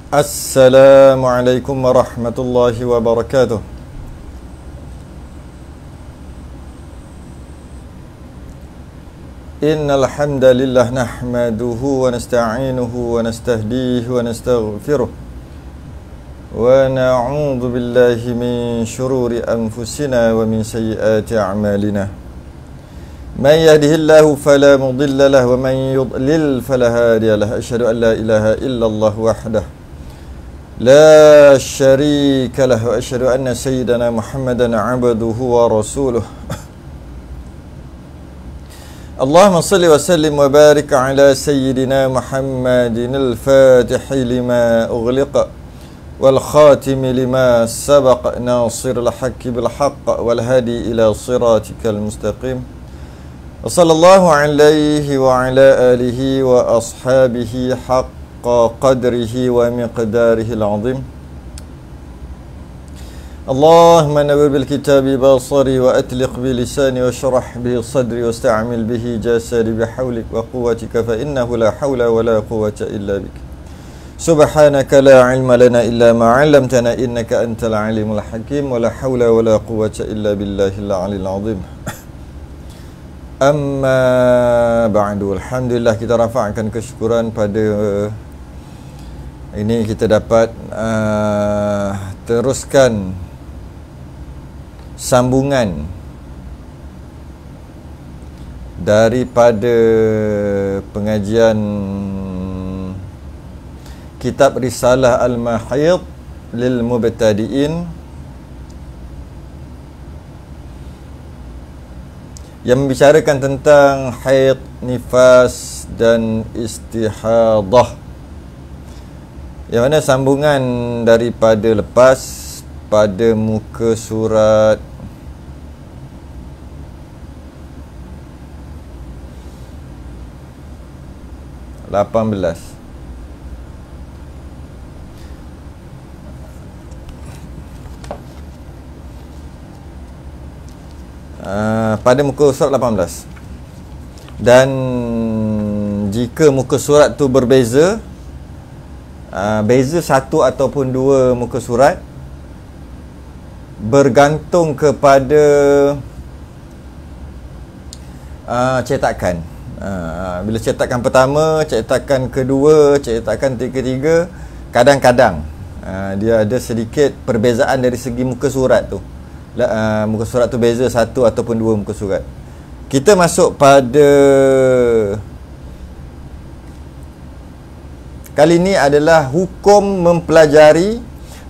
Assalamualaikum warahmatullahi wabarakatuh. Innal hamdalillah nahmaduhu wa nasta'inuhu wa nastahdihi wa nastaghfiruh wa na'udzu billahi min shururi anfusina wa min sayyiati a'malina. Man yahdihillahu fala mudilla lahu wa man yudlil fala hadiya lahu. Asyhadu an la ilaha illallah wahdahu la syarika lahu wa asyhadu anna sayyidana Muhammadan 'abduhu wa rasuluh. Allahumma salli wa sallim wa barik ala sayyidina Muhammadin al-fatihi lima ughliqa wal khatimi lima sabaqa nasiril haqqi bil haqq wal hadi ila siratikal mustaqim. Wa sallallahu alaihi wa ala alihi wa ashabihi haqqa qadrihi wa miqdarihi al-azim. Allahumma nawwir bil kitabi basari wa atliq bi lisani wa shrah bi sadri wa sta'mil bihi jasadi bi hawlik wa quwwatika fa innahu la hawla wa la quwwata illa bik. Subhanaka la ilma lana illa ma 'allamtana innaka antal alimul hakim wa la hawla wa la quwwata illa billahil aliyil azim. Amma ba'du. Alhamdulillah, kita rafa'kan kesyukuran pada ini kita dapat teruskan sambungan daripada pengajian kitab Risalah Al-Mahid lil Mubtadi'in yang membicarakan tentang haid, nifas dan istihadah, yang mana sambungan daripada lepas pada muka surat 18. Pada muka surat 18. Dan jika muka surat tu berbeza, beza satu ataupun dua muka surat, bergantung kepada cetakan. Bila cetakan pertama, cetakan kedua, cetakan ketiga, kadang-kadang dia ada sedikit perbezaan dari segi muka surat tu. Muka surat tu beza satu ataupun dua muka surat. Kita masuk pada kali ini adalah hukum mempelajari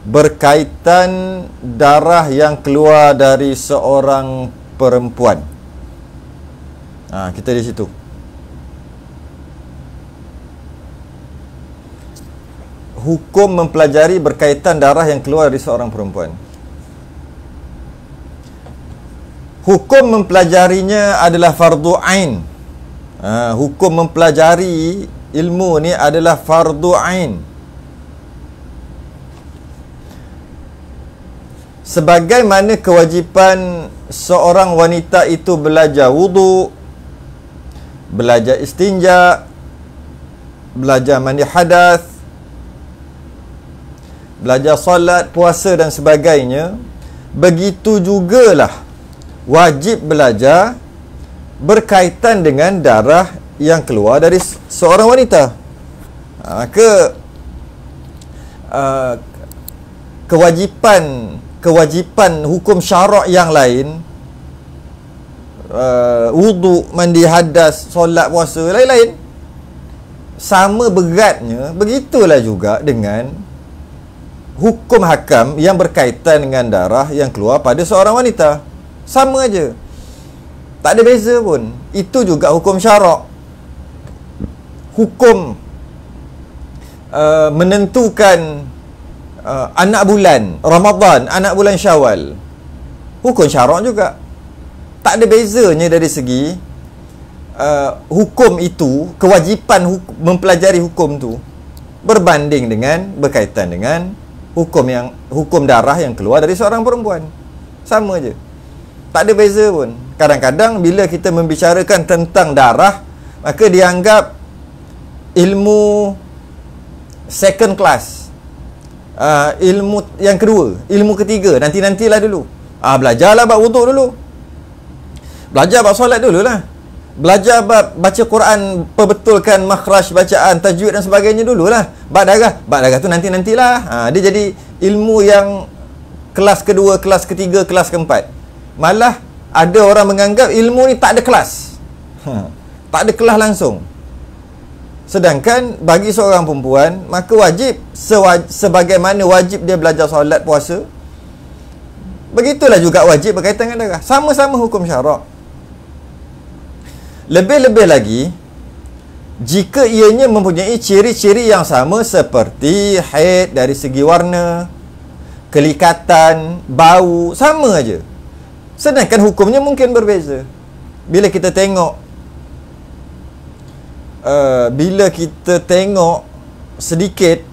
berkaitan darah yang keluar dari seorang perempuan. Kita di situ. Hukum mempelajari berkaitan darah yang keluar dari seorang perempuan. Hukum mempelajarinya adalah fardu ain. Hukum mempelajari ilmu ni adalah fardu ain. Sebagaimana kewajipan seorang wanita itu belajar wudu, belajar istinja, belajar mandi hadas, belajar solat, puasa dan sebagainya, begitu jugalah wajib belajar berkaitan dengan darah yang keluar dari seorang wanita. Kewajipan hukum syarak yang lain, wudu, mandi hadas, solat, puasa, lain-lain, sama beratnya. Begitulah juga dengan hukum hakam yang berkaitan dengan darah yang keluar pada seorang wanita. Sama aja, tak ada beza pun. Itu juga hukum syarak. Hukum menentukan anak bulan Ramadan, anak bulan Syawal, hukum syarak juga. Tak ada bezanya dari segi hukum itu, kewajipan mempelajari hukum tu berbanding dengan, berkaitan dengan hukum darah yang keluar dari seorang perempuan. Sama je, tak ada beza pun. Kadang-kadang bila kita membicarakan tentang darah, maka dianggap ilmu second class. ilmu yang kedua, ilmu ketiga, nantilah dulu. Belajarlah bab wuduk dulu. Belajar bab solat dululah. Belajar bab baca Quran, perbetulkan makhraj bacaan, tajwid dan sebagainya dululah. Bab darah tu nantilah. Dia jadi ilmu yang kelas kedua, kelas ketiga, kelas keempat. Malah ada orang menganggap ilmu ni tak ada kelas. Tak ada kelas langsung. Sedangkan bagi seorang perempuan, maka wajib sebagaimana wajib dia belajar solat, puasa, begitulah juga wajib berkaitan dengan darah. Sama-sama hukum syarak. Lebih-lebih lagi jika ianya mempunyai ciri-ciri yang sama seperti haid dari segi warna, kelikatan, bau, sama aja. Sedangkan hukumnya mungkin berbeza. Bila kita tengok sedikit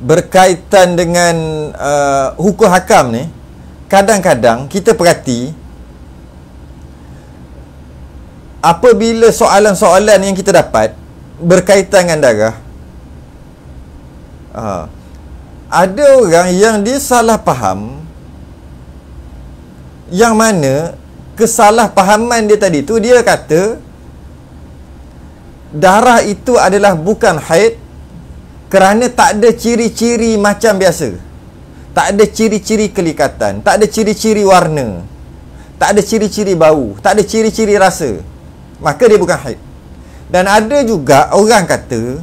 berkaitan dengan hukum hakam ni, kadang-kadang kita perhati apabila soalan-soalan yang kita dapat berkaitan dengan darah, ada orang yang dia salah faham, yang mana kesalahpahaman dia tadi tu, dia kata darah itu adalah bukan haid kerana tak ada ciri-ciri macam biasa. Tak ada ciri-ciri kelikatan, tak ada ciri-ciri warna, tak ada ciri-ciri bau, tak ada ciri-ciri rasa, maka dia bukan haid. Dan ada juga orang kata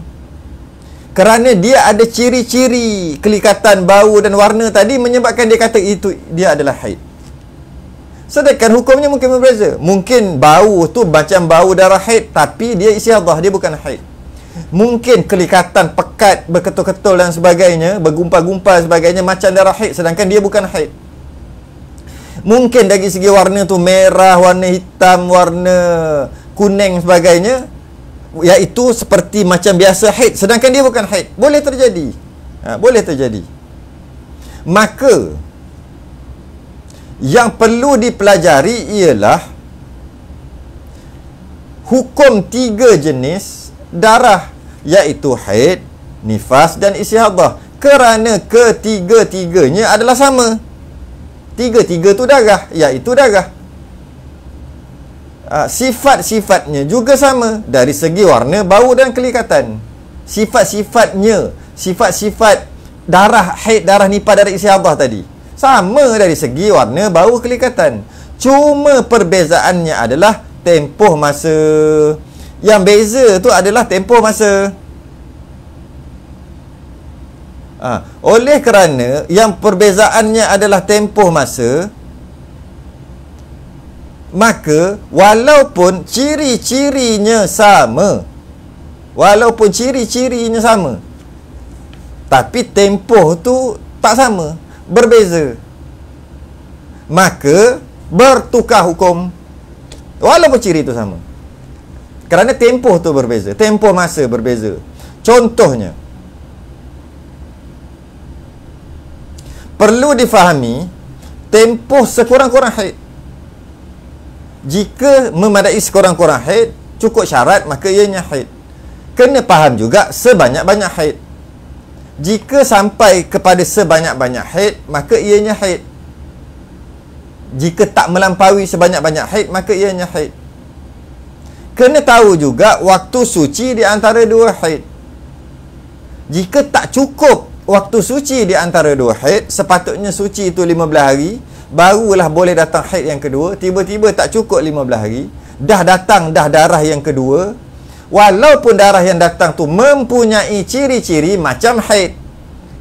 kerana dia ada ciri-ciri kelikatan, bau dan warna tadi menyebabkan dia kata itu dia adalah haid. Sedangkan hukumnya mungkin berbeza. Mungkin bau tu macam bau darah haid, tapi dia istihadah, dia bukan haid. Mungkin kelikatan, pekat, berketul-ketul dan sebagainya, bergumpal-gumpal sebagainya macam darah haid, sedangkan dia bukan haid. Mungkin dari segi warna tu merah, warna hitam, warna kuning sebagainya, iaitu seperti macam biasa haid, sedangkan dia bukan haid. Boleh terjadi. Boleh terjadi. Maka yang perlu dipelajari ialah hukum 3 jenis darah, iaitu haid, nifas dan istihadah. Kerana ketiga-tiganya adalah sama. Tiga-tiga tu darah, iaitu darah. Sifat-sifatnya juga sama dari segi warna, bau dan kelikatan. Sifat-sifatnya, sifat-sifat darah haid, darah nifas, darah istihadah tadi sama dari segi warna, bau, kelikatan. Cuma perbezaannya adalah tempoh masa. Yang beza tu adalah tempoh masa. Oleh kerana yang perbezaannya adalah tempoh masa, maka walaupun ciri-cirinya sama, tapi tempoh tu tak sama, berbeza, maka bertukar hukum walaupun ciri itu sama, kerana tempoh tu berbeza, tempoh masa berbeza. Contohnya, perlu difahami tempoh sekurang-kurang haid. Jika memadai sekurang-kurang haid, cukup syarat, maka ianya haid. Kena faham juga sebanyak-banyak haid. Jika sampai kepada sebanyak-banyak haid, maka ianya haid. Jika tak melampaui sebanyak-banyak haid, maka ianya haid. Kena tahu juga waktu suci di antara 2 haid. Jika tak cukup waktu suci di antara 2 haid, sepatutnya suci itu 15 hari, barulah boleh datang haid yang kedua. Tiba-tiba tak cukup 15 hari, dah datang dah darah yang kedua, walaupun darah yang datang tu mempunyai ciri-ciri macam haid,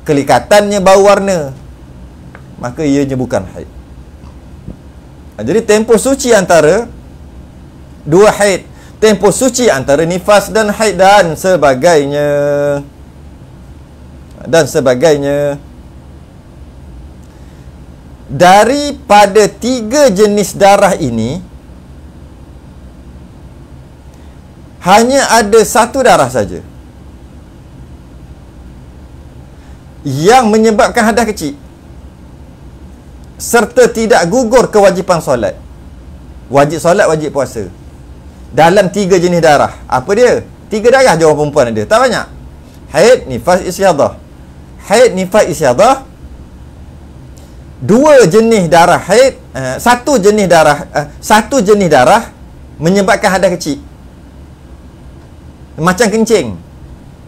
kelikatannya, bau, warna, maka ianya bukan haid. Jadi tempoh suci antara 2 haid, tempoh suci antara nifas dan haid dan sebagainya. Daripada 3 jenis darah ini, hanya ada 1 darah saja yang menyebabkan hadas kecil serta tidak gugur kewajipan solat. Wajib solat, wajib puasa. Dalam 3 jenis darah. Apa dia? 3 darah je orang perempuan ada. Tak banyak. Haid, nifas, istihadah. haid, nifas, istiadah. Dua jenis darah haid, satu jenis darah menyebabkan hadas kecil. Macam kencing,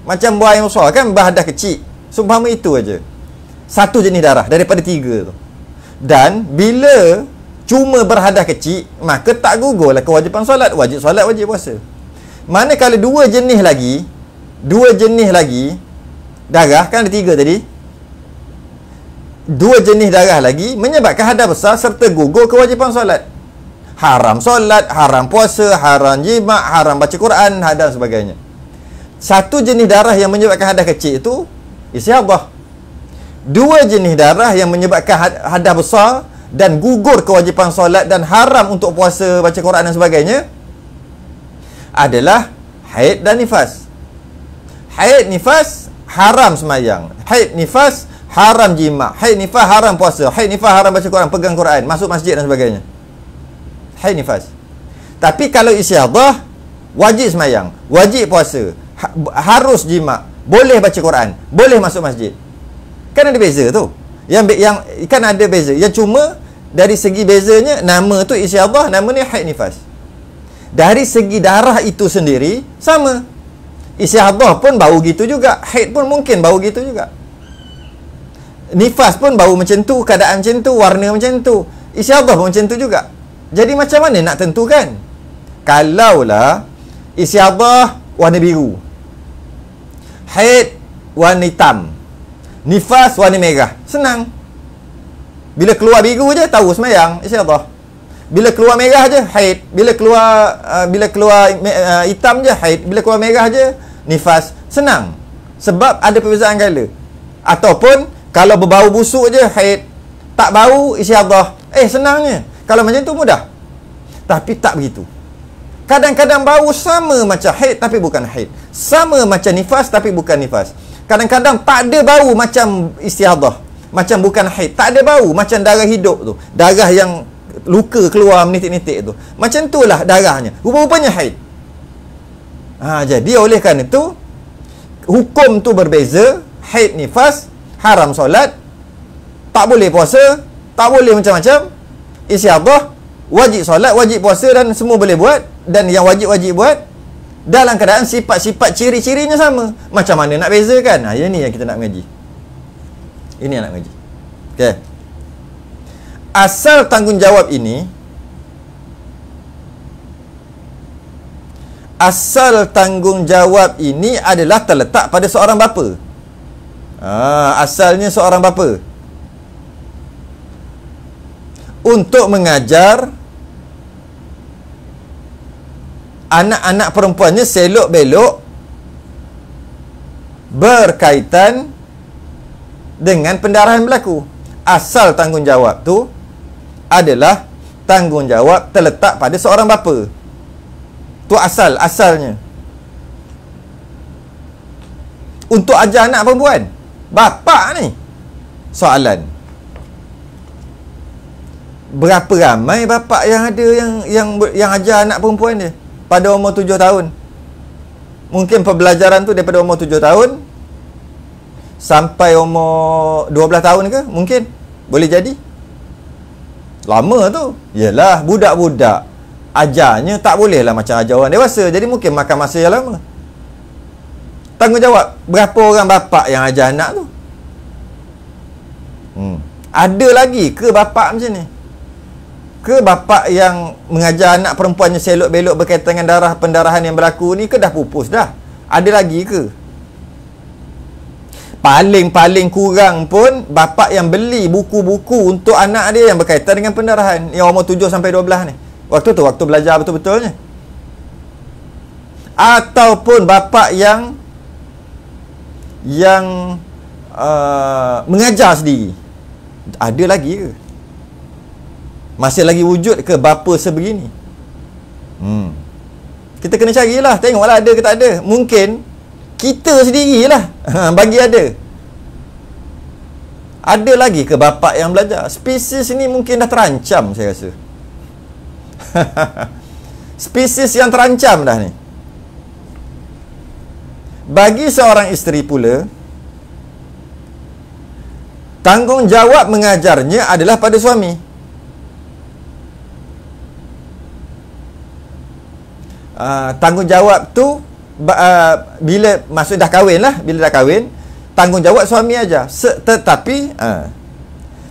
macam buah yang besar kan berhadas kecil. Seumpama itu aja. Satu jenis darah daripada tiga tu. Dan bila cuma berhadas kecil, maka tak gugurlah kewajipan solat, wajib puasa. Manakala dua jenis lagi darah, kan ada tiga tadi. Dua jenis darah lagi menyebabkan hadas besar serta gugur kewajipan solat. Haram solat, haram puasa, haram jima', haram baca Quran, dan sebagainya. Satu jenis darah yang menyebabkan hadas kecil itu istiadah. Dua jenis darah yang menyebabkan hadas besar dan gugur kewajipan solat dan haram untuk puasa, baca Quran dan sebagainya adalah haid dan nifas. Haid, nifas, haram semayang. Haid, nifas, haram jima'. Haid, nifas, haram puasa. Haid, nifas, haram baca Quran, pegang Quran, masuk masjid dan sebagainya. Haid, nifas. Tapi kalau istiadah, wajib semayang, wajib puasa, harus jima', boleh baca Quran, boleh masuk masjid. Kan ada beza tu. Yang kan ada beza. Yang cuma dari segi bezanya, nama tu istiadah, nama ni haid, nifas. Dari segi darah itu sendiri sama. Istiadah pun bau gitu juga, haid pun mungkin bau gitu juga. Nifas pun bau macam tu, keadaan macam tu, warna macam tu. Istiadah pun macam tu juga. Jadi macam mana nak tentukan? Kalaulah istiadah warna biru, haid warna hitam, nifas warna merah, senang. Bila keluar biru je tahu semayang, istiadah. Bila keluar merah je haid, bila keluar hitam je haid, bila keluar merah je nifas, senang. Sebab ada perbezaan kala. Ataupun kalau berbau busuk je haid, tak bau istiadah. Senangnya. Kalau macam tu mudah. Tapi tak begitu. Kadang-kadang bau sama macam haid tapi bukan haid. Sama macam nifas tapi bukan nifas. Kadang-kadang tak ada bau macam istiadah, macam bukan haid. Tak ada bau macam darah hidup tu. Darah yang luka keluar menitik-nitik tu. Macam itulah darahnya. Rupa-rupanya haid. Jadi oleh kerana itu hukum tu berbeza. Haid, nifas, haram solat, tak boleh puasa, tak boleh macam-macam. Istiadah, wajib solat, wajib puasa dan semua boleh buat. Dan yang wajib buat dalam keadaan sifat-sifat ciri-cirinya sama. Macam mana nak bezakan? Yang ni yang kita nak mengaji. Ini yang nak mengaji. Okey. Asal tanggungjawab ini adalah terletak pada seorang bapa. Asalnya seorang bapa untuk mengajar anak-anak perempuannya selok-belok berkaitan dengan pendarahan berlaku. Asal tanggungjawab tu adalah tanggungjawab terletak pada seorang bapa. Tu asalnya. Untuk ajar anak perempuan, bapa ni soalan. Berapa ramai bapa yang ada yang ajar anak perempuan dia pada umur 7 tahun? Mungkin pembelajaran tu daripada umur 7 tahun sampai umur 12 tahun ke? Mungkin. Boleh jadi. Lama tu. Yelah, budak-budak ajarnya tak boleh lah macam ajar orang dewasa. Jadi mungkin makan masa yang lama. Tanggungjawab, berapa orang bapa yang ajar anak tu? Ada lagi ke bapa macam ni? Ke bapa yang mengajar anak perempuannya selok-belok berkaitan dengan pendarahan yang berlaku ni ke dah pupus dah? Ada lagi ke? Paling kurang pun bapa yang beli buku-buku untuk anak dia yang berkaitan dengan pendarahan yang umur 7 sampai 12 ni. Waktu belajar betul-betulnya. Ataupun bapa yang mengajar sendiri. Ada lagi ke? Masih lagi wujud ke bapa sebegini? Kita kena carilah, tengoklah ada ke tak ada. Mungkin kita sendirilah bagi ada. Ada lagi ke bapa yang belajar? Spesies ni mungkin dah terancam, saya rasa. Spesies yang terancam dah ni. Bagi seorang isteri pula, Tanggungjawab mengajarnya adalah pada suami. Tanggungjawab tu bila maksud dah kahwin lah, bila dah kahwin, tanggungjawab suami aja. Tetapi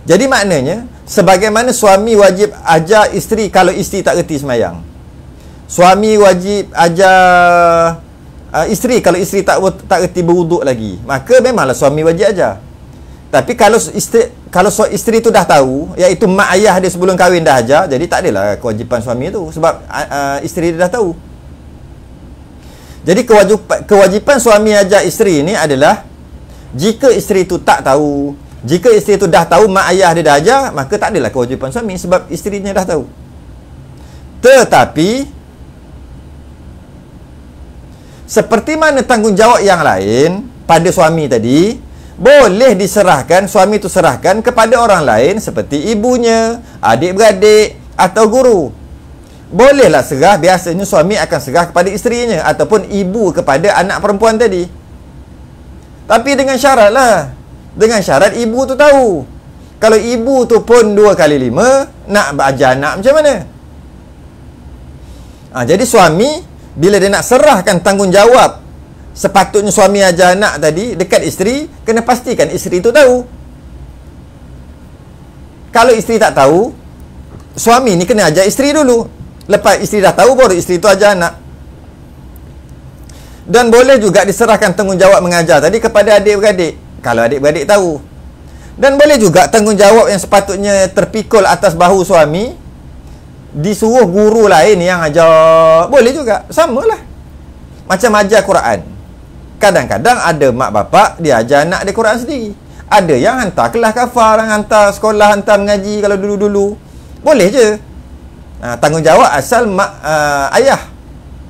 jadi maknanya sebagaimana suami wajib ajar isteri kalau isteri tak reti semayang, suami wajib ajar isteri kalau isteri tak reti berwuduk lagi, maka memanglah suami wajib ajar. Tapi kalau isteri tu dah tahu, iaitu mak ayah dia sebelum kahwin dah ajar, jadi tak adalah kewajipan suami tu, sebab isteri dia dah tahu. Jadi kewajipan suami ajar isteri ni adalah jika isteri tu tak tahu, jika isteri tu dah tahu mak ayah dia dah ajar, maka tak adalah kewajipan suami sebab isterinya dah tahu. Tetapi seperti mana tanggungjawab yang lain pada suami tadi, boleh diserahkan, suami tu serahkan kepada orang lain seperti ibunya, adik-beradik atau guru. Bolehlah serah, biasanya suami akan serah kepada isterinya ataupun ibu kepada anak perempuan tadi. Tapi dengan syarat lah, dengan syarat ibu tu tahu. Kalau ibu tu pun 2 kali 5, nak ajar anak macam mana? Jadi suami bila dia nak serahkan tanggungjawab, sepatutnya suami ajar anak tadi dekat isteri, kena pastikan isteri tu tahu. Kalau isteri tak tahu, suami ni kena ajar isteri dulu. Lepas isteri dah tahu, baru isteri tu ajar anak. Dan boleh juga diserahkan tanggungjawab mengajar tadi kepada adik-beradik, kalau adik-beradik tahu. Dan boleh juga tanggungjawab yang sepatutnya terpikul atas bahu suami, disuruh guru lain yang ajar. Boleh juga, samalah. Macam ajar Quran. Kadang-kadang ada mak bapak dia ajar anak dia Quran sendiri. Ada yang hantar kelas kafar, hantar sekolah, hantar mengaji kalau dulu-dulu. Boleh je. Tanggungjawab asal mak ayah.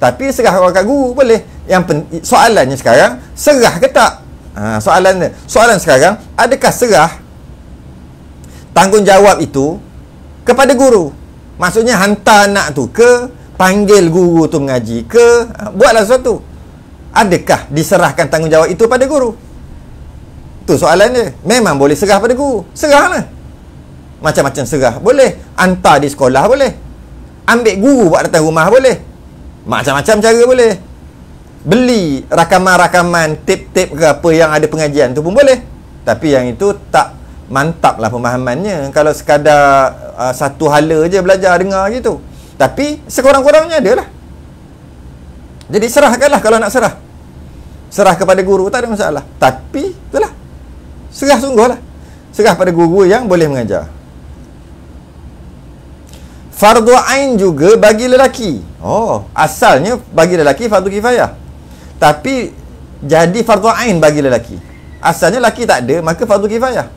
Tapi serah kat guru boleh. Soalannya sekarang, serah ke tak? Soalan sekarang, adakah serah tanggungjawab itu kepada guru? Maksudnya hantar anak tu ke, panggil guru tu mengaji ke, buatlah sesuatu. Adakah diserahkan tanggungjawab itu pada guru? Tu soalan dia. Memang boleh serah pada guru, serahlah. Macam-macam serah boleh. Hantar di sekolah boleh. Ambil guru buat datang rumah boleh. Macam-macam cara boleh. Beli rakaman-rakaman, tip-tip ke apa yang ada pengajian tu pun boleh. Tapi yang itu tak mantap lah pemahamannya. Kalau sekadar satu hala je belajar dengar gitu. Tapi sekurang-kurangnya ada lah. Jadi serahkanlah kalau nak serah. Serah kepada guru tak ada masalah. Tapi itulah, serah sungguhlah. Serah pada guru yang boleh mengajar. Fardu ain juga bagi lelaki. Asalnya bagi lelaki fardu kifayah. Tapi jadi fardu ain bagi lelaki. Asalnya lelaki tak ada, maka fardu kifayah.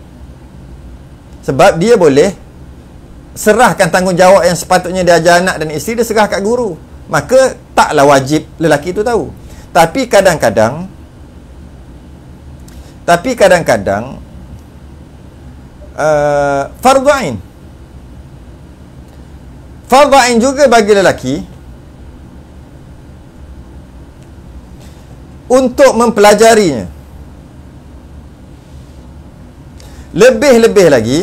Sebab dia boleh serahkan tanggungjawab yang sepatutnya dia ajar anak dan isteri, dia serah kat guru. Maka taklah wajib lelaki itu tahu. Tapi kadang-kadang fardu ain. Fardu ain juga bagi lelaki untuk mempelajarinya. Lebih-lebih lagi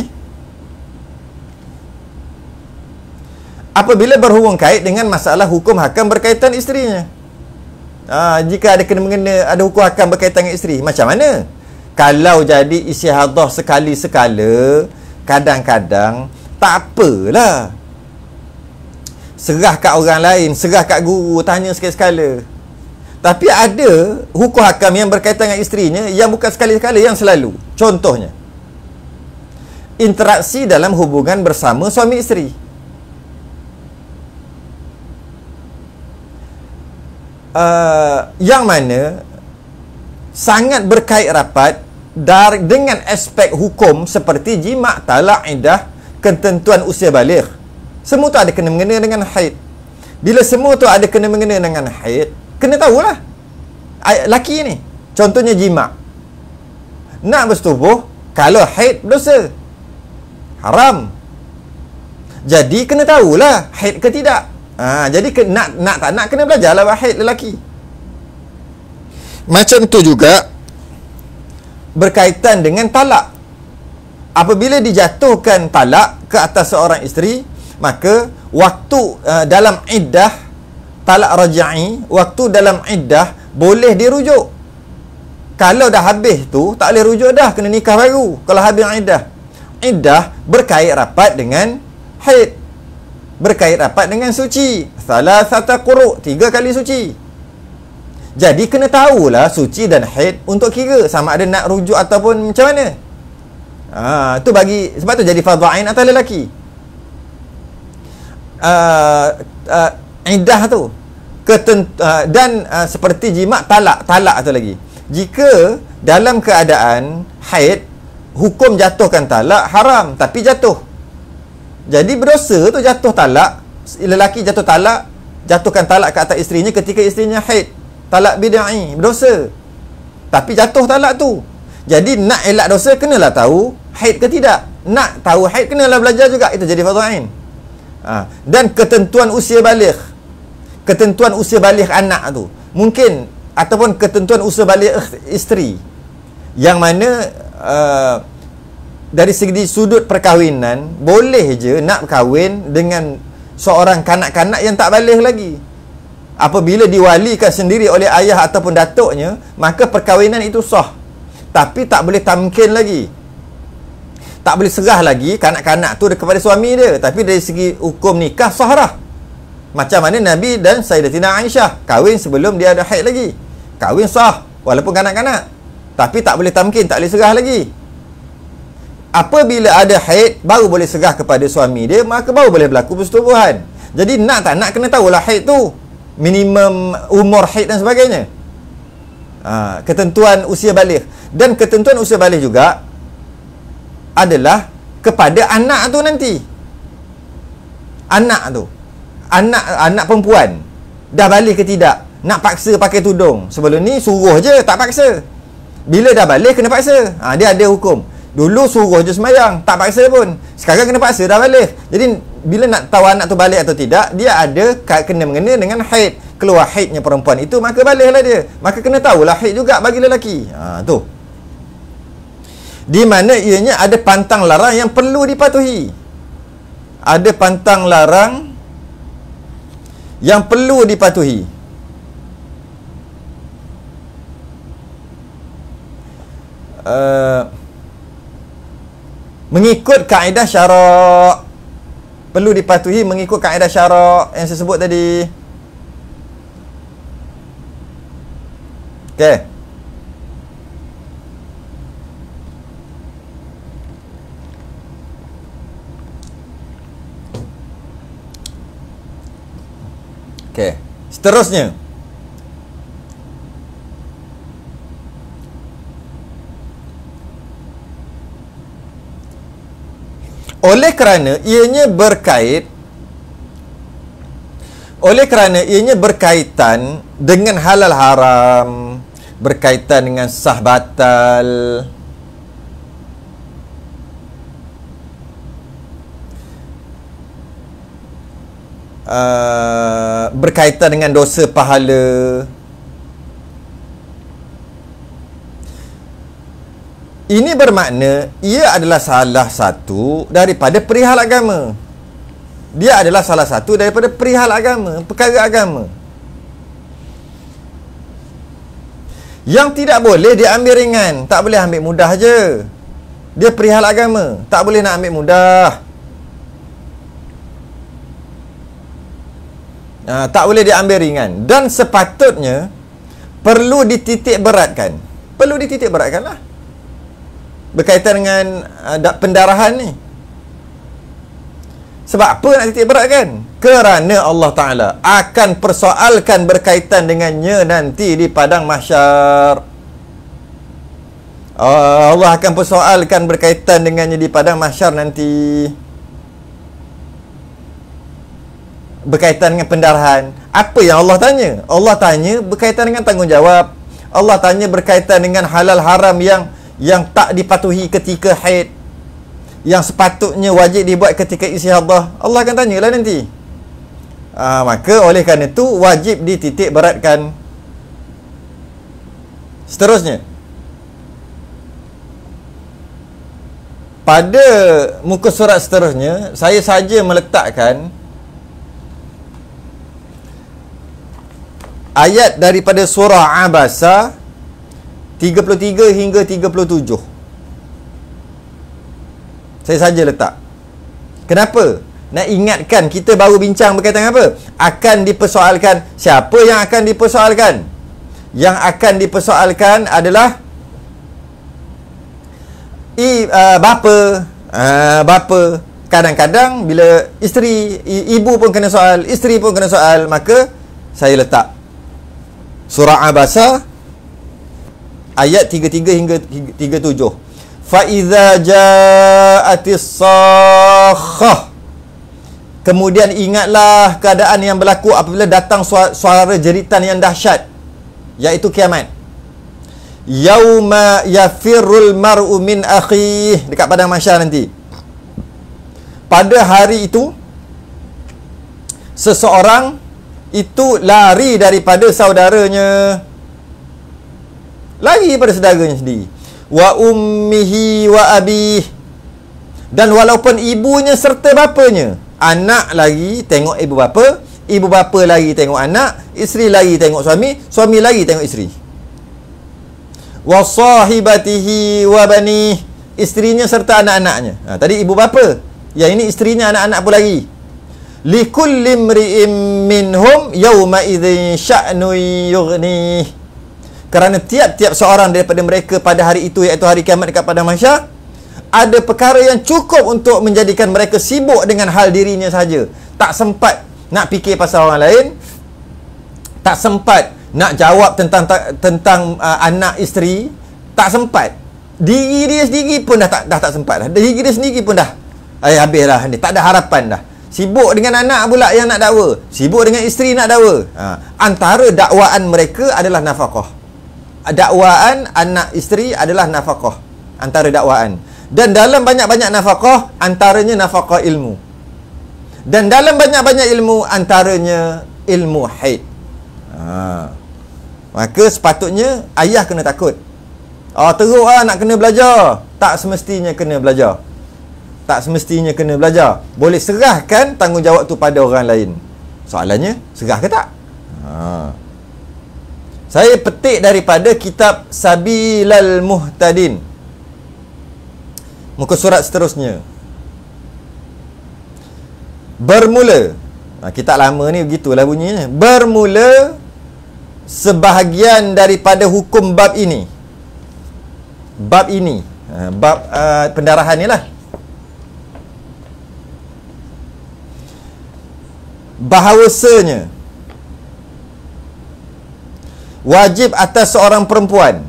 apabila berhubung kait dengan masalah hukum hakam berkaitan isterinya. Jika ada kena-mengena, ada hukum hakam berkaitan dengan isteri, macam mana? Kalau jadi istihadah sekali-sekala, kadang-kadang tak apalah, serah kat orang lain, serah kat guru, tanya sekali-sekala. Tapi ada hukum hakam yang berkaitan dengan isterinya yang bukan sekali-sekala, yang selalu. Contohnya, interaksi dalam hubungan bersama suami isteri. Yang mana sangat berkait rapat dengan aspek hukum seperti jima', talak, iddah, ketentuan usia baligh. Semua tu ada kena-mengena dengan haid. Bila semua tu ada kena-mengena dengan haid, kena tahulah laki ni. Contohnya jima', nak bersetubuh, kalau haid dosa, haram. Jadi kena tahulah haid ke tidak. Jadi nak tak nak kena belajarlah haid lelaki. Macam tu juga berkaitan dengan talak. apabila dijatuhkan talak ke atas seorang isteri, maka waktu dalam iddah talak raj'i, waktu dalam iddah boleh dirujuk. Kalau dah habis tu tak boleh rujuk dah, kena nikah baru kalau habis iddah. Iddah berkait rapat dengan haid, berkait rapat dengan suci. Salasata quru, 3 kali suci. Jadi kena tahulah suci dan haid untuk kira sama ada nak rujuk ataupun macam mana. Tu bagi, sebab tu jadi fardhu ain atas lelaki. Iddah tu dan seperti jima' talak tu lagi. Jika dalam keadaan haid, hukum jatuhkan talak haram, tapi jatuh. Jadi berdosa tu jatuh talak, lelaki jatuhkan talak ke atas isterinya ketika isterinya haid, talak bid'ai, berdosa. Tapi jatuh talak tu. Jadi nak elak dosa kenalah tahu haid ke tidak. Nak tahu haid kenalah belajar juga, itu jadi fardhu ain. Dan ketentuan usia baligh, ketentuan usia baligh anak tu mungkin, ataupun ketentuan usia baligh isteri, yang mana dari segi sudut perkahwinan boleh je nak kahwin dengan seorang kanak-kanak yang tak baligh lagi. Apabila diwalikan sendiri oleh ayah ataupun datuknya, maka perkahwinan itu sah. Tapi tak boleh tamkin lagi, tak boleh serah lagi kanak-kanak tu kepada suami dia. Tapi dari segi hukum nikah sah dah. Macam mana Nabi dan Sayyidatina Aisyah kahwin sebelum dia ada haid lagi, kahwin sah walaupun kanak-kanak, tapi tak boleh tamkin, tak boleh serah lagi. Apabila ada haid baru boleh serah kepada suami dia, maka baru boleh berlaku persetubuhan. Jadi nak tak nak kena tahulah haid tu, minimum umur haid dan sebagainya. Ketentuan usia baligh. Dan ketentuan usia baligh juga adalah kepada anak tu nanti. Anak tu, anak perempuan dah baligh ke tidak, nak paksa pakai tudung. Sebelum ni suruh je, tak paksa. Bila dah baligh kena paksa. Dia ada hukum. Dulu suruh je sembahyang, tak paksa pun. Sekarang kena paksa, dah baligh. Jadi bila nak tahu anak tu baligh atau tidak, dia ada kena mengena dengan haid. Keluar haidnya perempuan itu, maka balighlah dia. Maka kena tahulah haid juga bagi lelaki. Tu di mana ianya ada pantang larang yang perlu dipatuhi. Ada pantang larang yang perlu dipatuhi. Mengikut kaedah syarak, perlu dipatuhi mengikut kaedah syarak yang saya sebut tadi. Okey. Okey, seterusnya. Oleh kerana ianya berkaitan dengan halal haram, berkaitan dengan sah batal, berkaitan dengan dosa pahala. Ini bermakna ia adalah salah satu daripada perihal agama. Dia adalah salah satu daripada perihal agama, perkara agama, yang tidak boleh diambil ringan. Tak boleh ambil mudah je. Dia perihal agama, tak boleh nak ambil mudah. Tak boleh diambil ringan. Dan sepatutnya perlu dititik beratkan. Perlu dititik beratkan lah, berkaitan dengan pendarahan ni. Sebab apa nak titik beratkan? Kerana Allah Ta'ala akan persoalkan berkaitan dengannya nanti di padang mahsyar. Allah akan persoalkan berkaitan dengannya di padang mahsyar nanti, berkaitan dengan pendarahan. Apa yang Allah tanya? Allah tanya berkaitan dengan tanggungjawab. Allah tanya berkaitan dengan halal haram yang tak dipatuhi ketika haid, yang sepatutnya wajib dibuat ketika istihadah. Allah akan tanyalah nanti. Maka oleh kerana itu wajib dititik beratkan. Seterusnya, pada muka surat seterusnya, saya saja meletakkan ayat daripada surah Abasa 33 hingga 37. Saya saja letak. Kenapa? Nak ingatkan, kita baru bincang berkaitan apa? Akan dipersoalkan. Siapa yang akan dipersoalkan? Yang akan dipersoalkan adalah bapa. Bapa. Kadang-kadang bila isteri, ibu pun kena soal, isteri pun kena soal, maka saya letak surah Abasa ayat 33 hingga 37. Fa iza ja'atis sakhah. Kemudian ingatlah keadaan yang berlaku apabila datang suara jeritan yang dahsyat, iaitu kiamat. Yauma yafirrul mar'u min akhih, dekat padang mahsyar nanti. Pada hari itu seseorang itu lari daripada saudaranya, lari daripada saudaranya sendiri. Wa ummihi wa abih, dan walaupun ibunya serta bapanya. Anak lagi tengok ibu bapa lagi tengok anak, isteri lagi tengok suami, suami lagi tengok isteri. Wa sahibatihi wa bani, isterinya serta anak-anaknya. Tadi ibu bapa, yang ini isterinya, anak-anak pun lagi. Likulli imri'in minhum yawma idzin sya'nun yughni. Kerana tiap-tiap seorang daripada mereka pada hari itu, iaitu hari kiamat dekat padang mahsyar, ada perkara yang cukup untuk menjadikan mereka sibuk dengan hal dirinya saja. Tak sempat nak fikir pasal orang lain, tak sempat nak jawab tentang anak isteri, tak sempat. Diri dia sendiri pun dah tak sempat dah. Diri dia sendiri pun dah habislah ni, tak ada harapan dah. Sibuk dengan anak pula yang nak dakwa, sibuk dengan isteri nak dakwa. Antara dakwaan mereka adalah nafkah. Dakwaan anak isteri adalah nafkah, antara dakwaan. Dan dalam banyak-banyak nafkah, antaranya nafkah ilmu. Dan dalam banyak-banyak ilmu, antaranya ilmu haid. Maka sepatutnya ayah kena takut. Teruk nak kena belajar. Tak semestinya kena belajar. Tak semestinya kena belajar. Boleh serahkan tanggungjawab tu pada orang lain. Soalannya, serah ke tak? Saya petik daripada kitab Sabilal Muhtadin, muka surat seterusnya. Bermula, kitab lama ni begitulah bunyinya. Bermula sebahagian daripada hukum bab ini. Bab ini, bab pendarahan ni lah. Bahawasanya wajib atas seorang perempuan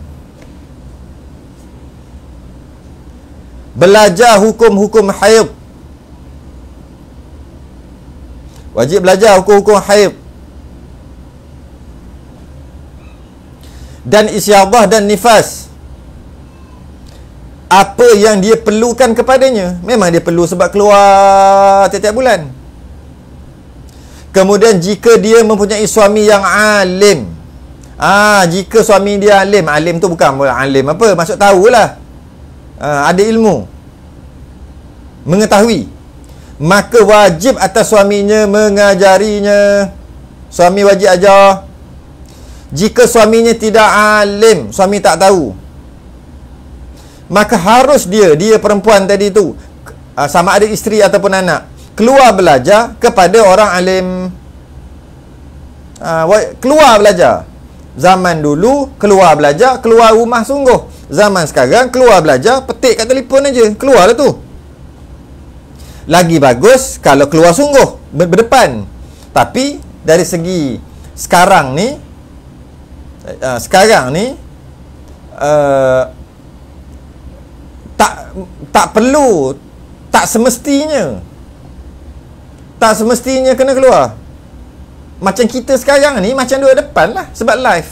belajar hukum-hukum haid. Wajib belajar hukum-hukum haid dan isyadah dan nifas. Apa yang dia perlukan kepadanya. Memang dia perlu sebab keluar tiap-tiap bulan. Kemudian jika dia mempunyai suami yang alim. Jika suami dia alim. Alim tu bukan alim apa, maksud tahulah. Ada ilmu, mengetahui, maka wajib atas suaminya mengajarinya. Suami wajib ajar. Jika suaminya tidak alim, suami tak tahu, maka harus dia perempuan tadi tu, sama ada isteri ataupun anak, keluar belajar kepada orang alim. Keluar belajar. Zaman dulu keluar belajar, keluar rumah sungguh. Zaman sekarang keluar belajar, petik kat telefon aja, keluar lah tu. Lagi bagus kalau keluar sungguh, berdepan. Tapi dari segi sekarang ni, tak perlu, tak semestinya kena keluar. Macam kita sekarang ni, macam duduk depan lah, sebab live.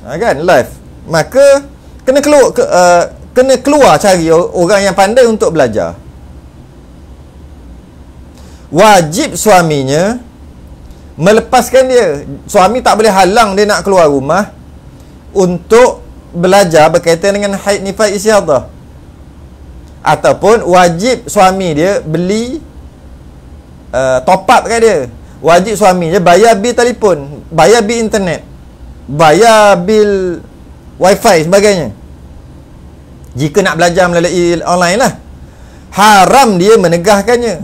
Kan, live. Maka kena keluar cari orang yang pandai untuk belajar. Wajib suaminya melepaskan dia. Suami tak boleh halang dia nak keluar rumah untuk belajar berkaitan dengan haid, nifas, isyadah. Ataupun wajib suami dia beli top up kat dia. Wajib suami dia bayar bil telefon, bayar bil internet, bayar bil wifi sebagainya. Jika nak belajar melalui online lah, haram dia menegahkannya.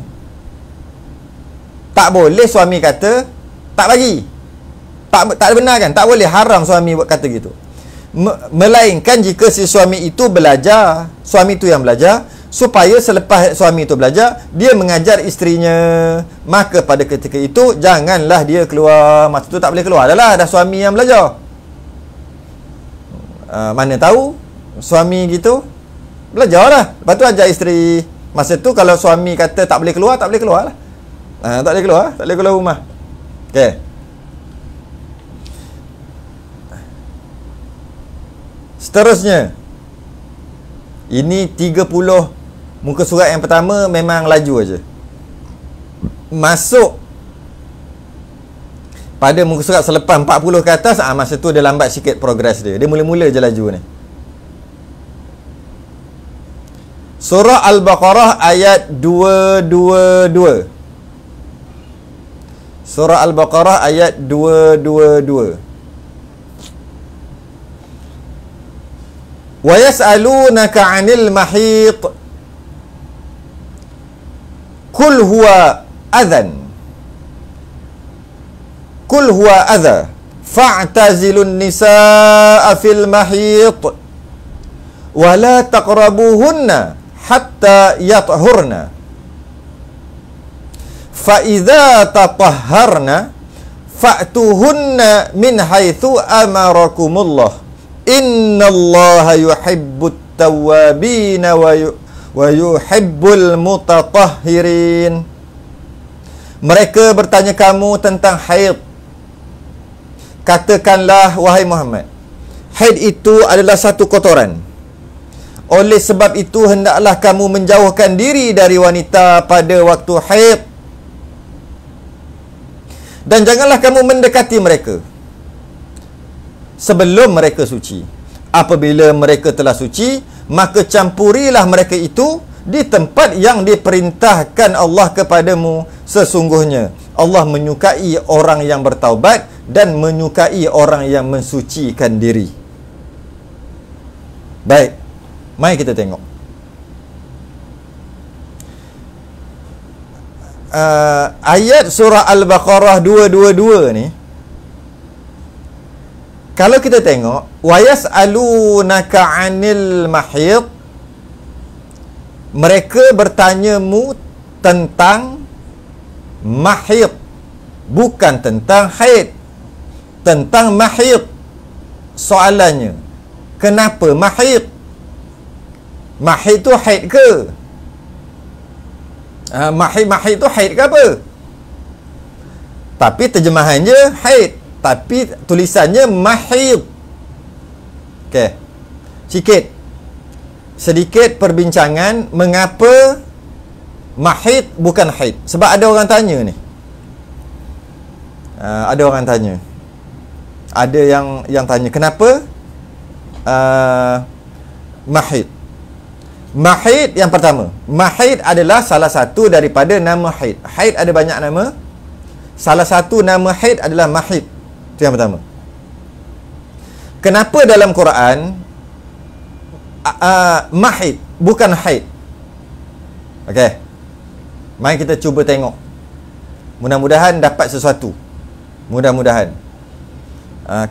Tak boleh suami kata tak bagi. Tak ada benar kan? Tak boleh, haram suami buat kata gitu. Melainkan jika si suami itu belajar, suami itu yang belajar, supaya selepas suami itu belajar, dia mengajar isterinya, maka pada ketika itu janganlah dia keluar. Masa tu tak boleh keluar dah suami yang belajar. Mana tahu suami gitu belajar lah, lepas tu ajar isteri. Masa tu kalau suami kata tak boleh keluar, tak boleh keluar lah. Tak boleh keluar rumah. Okay. Seterusnya, ini 30 muka surat yang pertama memang laju aja. Masuk pada muka surat selepas 40 ke atas, masa tu dia lambat sikit progres dia. Dia mula-mula je laju ni. Surah Al-Baqarah ayat 222. Surah Al-Baqarah ayat 222. Wa yas'alunaka 'anil mahit qul huwa adhan fa'tazilun nisaa fil mahit wa la taqrabuhunna hatta yathurna fa idza tatahharna fa'tuhunna min haitsu amarakumullah innallaha yuhibbut tawwabin wa yuhibbul mutatahhirin. Mereka bertanya kamu tentang haid. Katakanlah wahai Muhammad, haid itu adalah satu kotoran. Oleh sebab itu hendaklah kamu menjauhkan diri dari wanita pada waktu haid, dan janganlah kamu mendekati mereka sebelum mereka suci. Apabila mereka telah suci, maka campurilah mereka itu di tempat yang diperintahkan Allah kepadamu. Sesungguhnya Allah menyukai orang yang bertaubat dan menyukai orang yang mensucikan diri. Baik, mari kita tengok. Ayat surah Al-Baqarah 222 ni, kalau kita tengok, wa yas'alunaka 'anil mahid, mereka bertanyamu tentang mahid, bukan tentang haid. Tentang mahid. Soalannya, kenapa mahid? Mahid tu haid ke? Mahid tu haid ke apa? Tapi terjemahannya haid, tapi tulisannya mahid. Okey. Sedikit perbincangan mengapa mahid bukan haid. Sebab ada orang tanya ni. Ada orang tanya. Ada yang tanya kenapa mahid. Mahid yang pertama, mahid adalah salah satu daripada nama haid. Haid ada banyak nama. Salah satu nama haid adalah mahid. Itu yang pertama. Kenapa dalam Quran mahid bukan haid? Okey. Mari kita cuba tengok. Mudah-mudahan dapat sesuatu. Mudah-mudahan.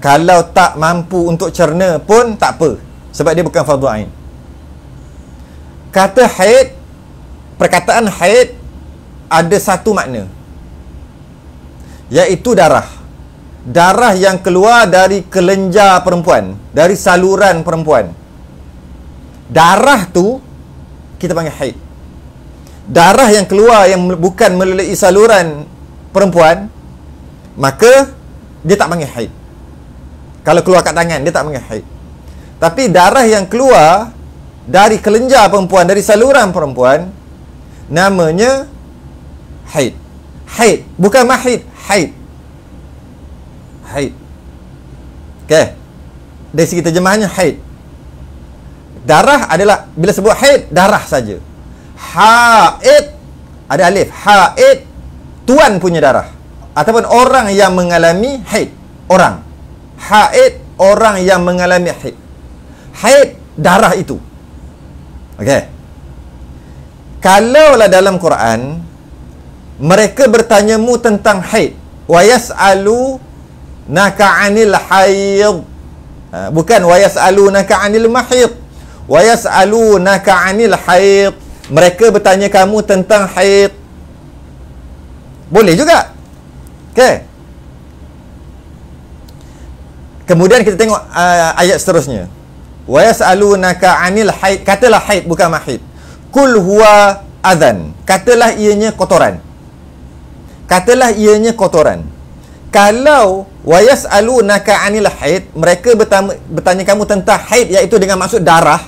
Kalau tak mampu untuk cerna pun tak apa, sebab dia bukan fardu ain. Kata haid, perkataan haid ada satu makna, iaitu darah. Darah yang keluar dari kelenjar perempuan, dari saluran perempuan. Darah tu kita panggil haid. Darah yang keluar yang bukan melalui saluran perempuan, maka dia tak panggil haid. Kalau keluar kat tangan, dia tak panggil haid. Tapi darah yang keluar dari kelenjar perempuan, dari saluran perempuan, namanya haid. Haid, bukan mahid, haid. Haid. Okey. Dari segi terjemahannya haid. Darah adalah, bila sebut haid, darah saja. Haid, ada alif. Haid, tuan punya darah. Ataupun orang yang mengalami haid. Orang. Haid, orang yang mengalami haid. Haid, darah itu. Okey. Kalaulah dalam Quran, mereka bertanyamu tentang haid. Wa yas'alunaka 'anil haid. Bukan wa yas'alunaka 'anil mahid. Wa yas'alunaka 'anil haid. Mereka bertanya kamu tentang haid. Boleh juga. Okey. Kemudian kita tengok ayat seterusnya. Wa yas'alunaka 'anil haid. Katalah haid, bukan mahid. Kul huwa adhan. Katalah ianya kotoran. Katalah ianya kotoran. Kalau wa yas'alunaka 'anil haid, mereka bertanya kamu tentang haid, iaitu dengan maksud darah.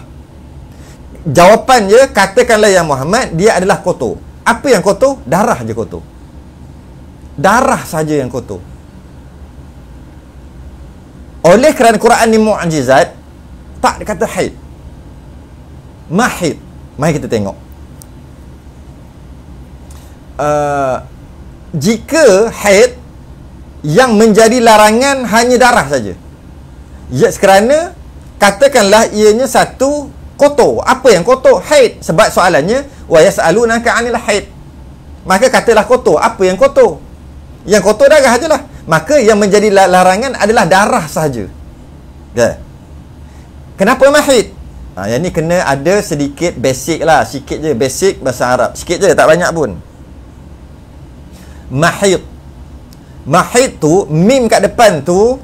Jawapan dia, katakanlah ya Muhammad, dia adalah kotor. Apa yang kotor? Darah je kotor. Darah saja yang kotor. Oleh kerana Quran ni mukjizat, tak kata haid. Mahid. Mari kita tengok. Jika haid, yang menjadi larangan hanya darah saja. Ya, kerana katakanlah ianya satu kotor. Apa yang kotor? Haid. Sebab soalannya wa yas'alunaka 'anil haid. Maka katalah kotor. Apa yang kotor? Yang kotor darah sajalah. Maka yang menjadi larangan adalah darah sahaja. Okay. Kenapa mahid? Yang ni kena ada sedikit basic lah. Sikit je basic bahasa Arab. Sikit je, tak banyak pun. Mahid. Mahid tu, mim kat depan tu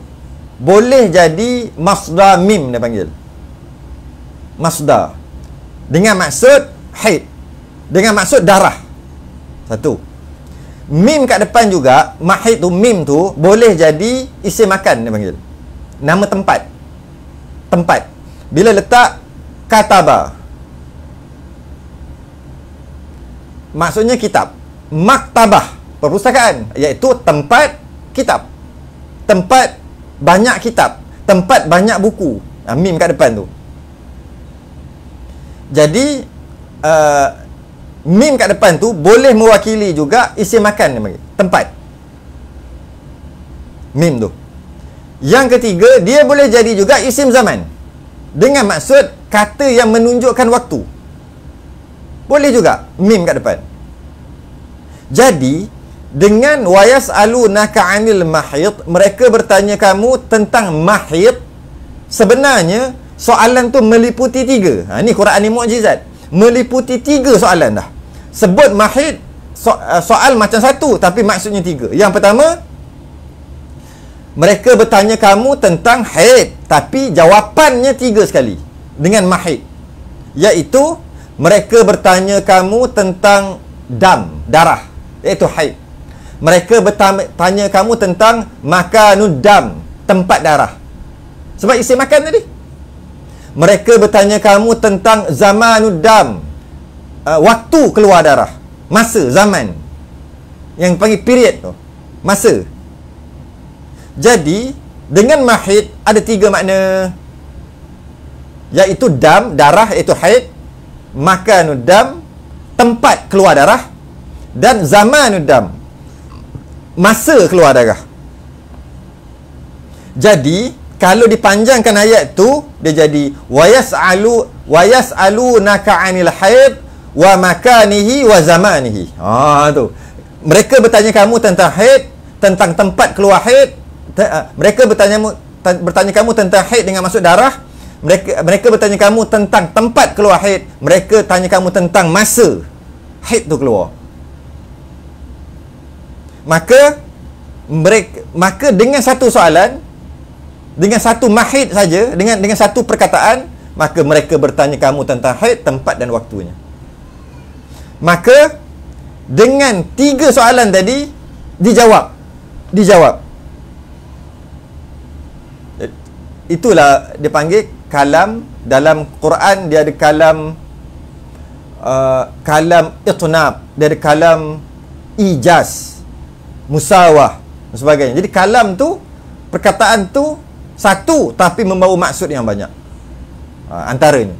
boleh jadi masdar mim dia panggil. Masdar. Dengan maksud haid. Dengan maksud darah. Satu. Mim kat depan juga, mahid tu, mim tu boleh jadi isim makan dia panggil. Nama tempat. Tempat. Bila letak kataba, maksudnya kitab. Maktabah, perpustakaan, iaitu tempat kitab. Tempat banyak kitab. Tempat banyak buku. Mim kat depan tu. Jadi mim kat depan tu boleh mewakili juga isim makan dia panggil. Tempat. Mim tu. Yang ketiga, dia boleh jadi juga isim zaman. Dengan maksud kata yang menunjukkan waktu. Boleh juga mim kat depan. Jadi dengan wa yas'alunaka 'anil mahid, mereka bertanya kamu tentang mahid. Sebenarnya soalan tu meliputi tiga. Ni Quran ni mukjizat. Meliputi tiga soalan dah. Sebut mahid, soal macam satu tapi maksudnya tiga. Yang pertama, mereka bertanya kamu tentang haid, tapi jawapannya tiga sekali dengan mahid. Iaitu mereka bertanya kamu tentang dam, darah, iaitu haid. Mereka bertanya kamu tentang makanud dam, tempat darah. Sebab isim makan tadi. Mereka bertanya kamu tentang zamanud dam, waktu keluar darah, masa, zaman. Yang panggil period tu, masa. Jadi dengan mahid ada tiga makna, iaitu dam, darah, iaitu haid. Makanud dam, tempat keluar darah. Dan zamanud dam, masa keluar darah. Jadi kalau dipanjangkan ayat tu, dia jadi wa yas'alunaka 'anil haid wa makanihi wa zamanihi. Tu. Mereka bertanya kamu tentang haid, tentang tempat keluar haid. Mereka bertanya kamu tentang haid dengan maksud darah. Mereka bertanya kamu tentang tempat keluar haid. Mereka tanya kamu tentang masa haid tu keluar. Maka dengan satu soalan, dengan satu mahid saja, dengan satu perkataan, maka mereka bertanya kamu tentang haid, tempat dan waktunya. Maka dengan tiga soalan tadi dijawab. Itulah dia panggil kalam. Dalam Quran dia ada kalam itnab, dia ada kalam ijaz, musawah dan sebagainya. Jadi kalam tu, perkataan tu satu tapi membawa maksud yang banyak. Antaranya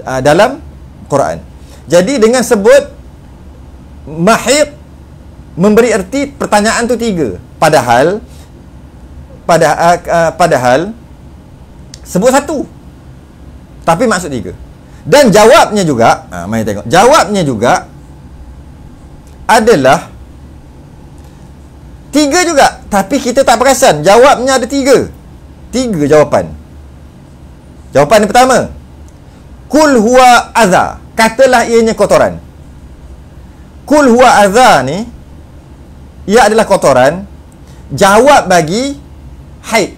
dalam Quran. Jadi dengan sebut mahid memberi erti pertanyaan tu 3. Padahal sebut 1 tapi maksud 3. Dan jawabnya juga, mari tengok. Jawabnya juga adalah 3 juga, tapi kita tak perasan. Jawabnya ada 3 jawapan. Jawapan yang pertama, kul huwa adza, katalah ianya kotoran. Kul huwa adza ni, ia adalah kotoran. Jawab bagi haid.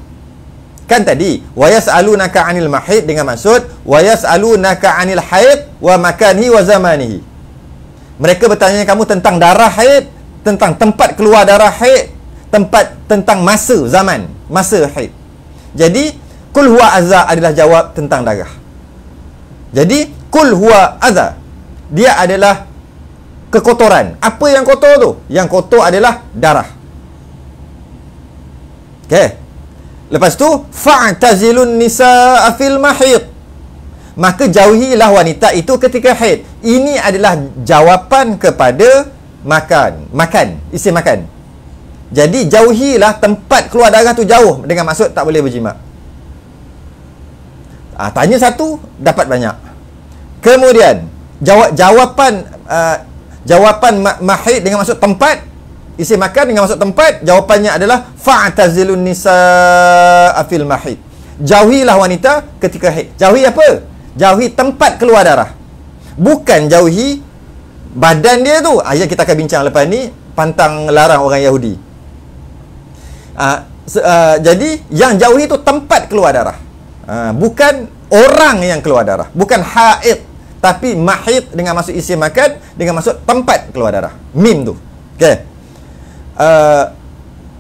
Kan tadi wa yas'alunaka 'anil mahid dengan maksud wa yas'alunaka 'anil haid wa makanihi wa zamanihi. Mereka bertanya kamu tentang darah haid, tentang tempat keluar darah haid, tentang masa haid. Jadi kul huwa adza adalah jawab tentang darah. Jadi kul huwa adza, dia adalah kekotoran. Apa yang kotor tu? Yang kotor adalah darah. Okey. Lepas tu fa'tazilun nisaa fil mahid, maka jauhilah wanita itu ketika haid. Ini adalah jawapan kepada makan, isim makan. Jadi jauhilah tempat keluar darah tu jauh, dengan maksud tak boleh berjima. Tanya 1 dapat banyak. Kemudian jawapan mahid dengan maksud tempat, isim makan dengan maksud tempat, jawapannya adalah fa'tazilun nisaa fil mahid. Jauhilah wanita ketika haid. Jauhi apa? Jauhi tempat keluar darah. Bukan jauhi badan dia tu. Yang kita akan bincang lepas ni, pantang larang orang Yahudi. Jadi yang jauhi tu tempat keluar darah. Bukan orang yang keluar darah. Bukan haid, tapi mahid dengan maksud isim makan, dengan maksud tempat keluar darah. Mim tu. Okey.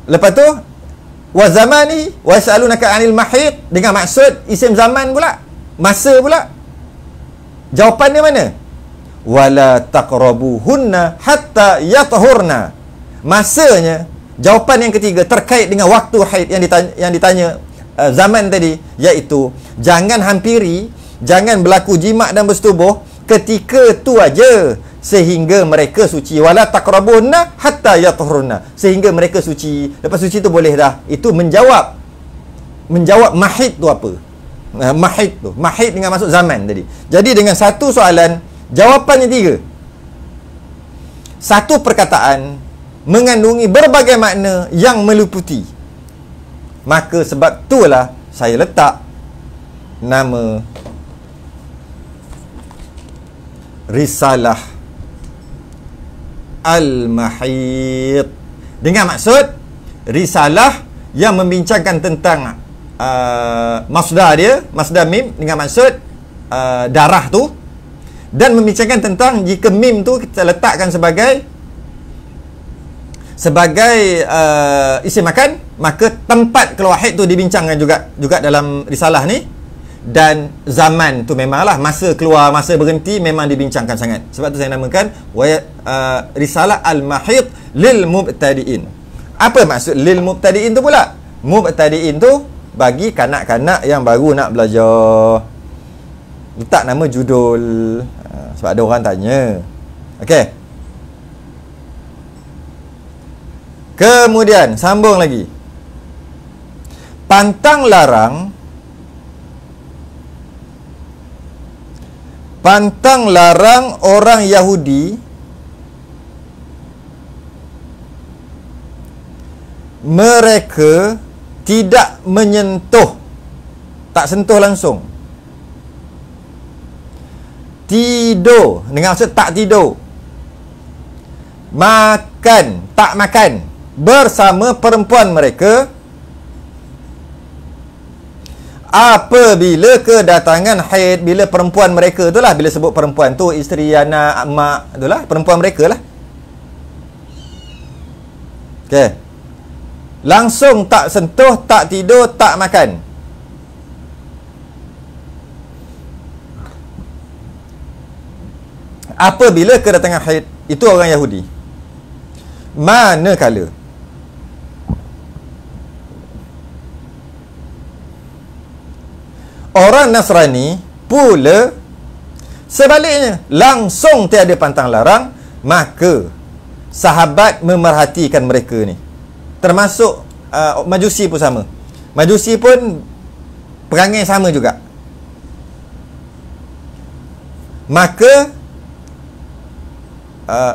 Lepas tu wa zamani wa yas'alunaka 'anil mahid dengan maksud isim zaman pula, masa pula. Jawapannya mana? Wala taqrabuhunna hatta yatahurna. Masanya, jawapan yang ketiga terkait dengan waktu haid yang ditanya zaman tadi, iaitu jangan hampiri, jangan berlaku jima' dan bersetubuh ketika tu aja sehingga mereka suci. Wala taqrabuhunna hatta yatahurna, sehingga mereka suci. Lepas suci tu boleh dah. Itu menjawab mahid tu apa? Mahid dengan maksud zaman tadi. Jadi dengan satu soalan, jawapannya 3. Satu perkataan mengandungi berbagai makna yang meliputi. Maka sebab itulah saya letak nama Risalah Al-Mahid, dengan maksud risalah yang membincangkan tentang masdar dia, masdar mim, dengan maksud darah tu, dan membincangkan tentang jika mim tu kita letakkan sebagai isim makan, maka tempat keluar haid tu dibincangkan juga dalam risalah ni. Dan zaman tu memanglah, masa keluar, masa berhenti memang dibincangkan sangat. Sebab tu saya namakan Risalah Al-Mahid lil Mubtadi'in. Apa maksud lil Mubtadi'in tu pula? Mubtadi'in tu bagi kanak-kanak yang baru nak belajar. Letak nama judul, sebab ada orang tanya. Okey. Kemudian sambung lagi. Pantang larang orang Yahudi mereka tidak menyentuh, tak sentuh langsung, tidur dengan maksud tak tidur, tak makan bersama perempuan mereka apabila kedatangan haid. Bila perempuan mereka tu lah, bila sebut perempuan tu, isteri, anak, mak tu lah, perempuan mereka lah. Okey. Langsung tak sentuh, tak tidur, tak makan. Apabila kedatangan haid, itu orang Yahudi. Manakala orang Nasrani pula Sebaliknya, langsung tiada pantang larang, maka sahabat memerhatikan mereka ni. Termasuk Majusi pun sama. Majusi pun perangai sama juga. Maka